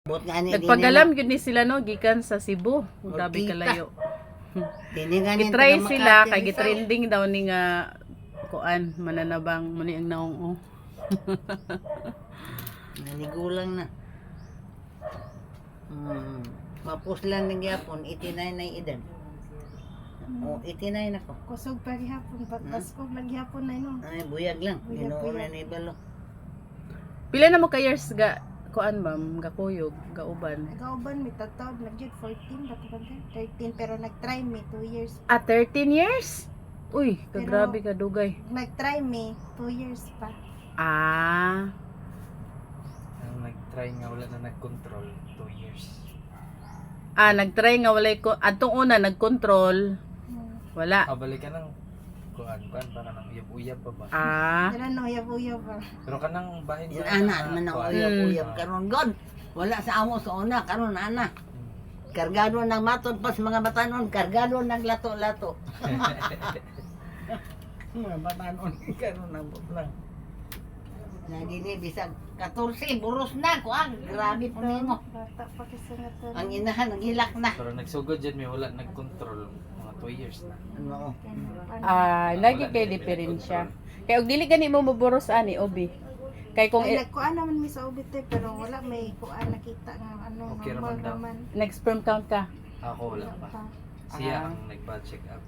Bot nga ni Nagpagalam yun ni sila no gikan sa Cebu. Grabe Kita. kalayo. Dini nga ni Gitry sila kay gitrending daw ni nga kuan mananabang muni ang naong. Nanigulang na. Mapuslan ng yapon 89 na edad. O 89 ako. Kusog paghapon, pagpaskog naghapon na no. Ay buyag lang. Buyag, Ginoon na buyag. ni balo. Pila na mo ka years ga kuan ma'am gakuyog gauban. Nagauban mi tatawd nagyud 14 ba't ba 13 pero nagtry mi 2 years. 13 years? Uy, Pero- grabe ka dugay. Nagtry mi 2 years pa. Ah, Ang nag-try nga wala na nag-control 2 years. nagtry nga walay ko adtong una nagkontrol, wala. Kabalik ka ng kuan pa ka nang uyab-uyab pa ba? Ah, Dala no uyab-uyab pa. Pero ka nang bahin Yung ana man ang kuan. uyab-uyab karon god. Wala sa amo sa una karon ana. Kargado ng matod pas mga batanon, kargado ng lato-lato. Mga batanon karon ng butlang. Na dili bisag 14 buros na kuan. Grabe po nimo. Bata pa kasi nga to. Ang inahan naghilak na. Pero nagsugod dyan may wala nag-control mga 2 years na. Ano? lagi kay diferensya. Kay og dili gani mo maburos ani obi. Kay kung Ay nagkuan naman mi sa ubite pero wala may kuan nakita nga ano Okay normal raman daw. naman. next sperm count ka. Ako wala pa. Siya ang nagpa-check up.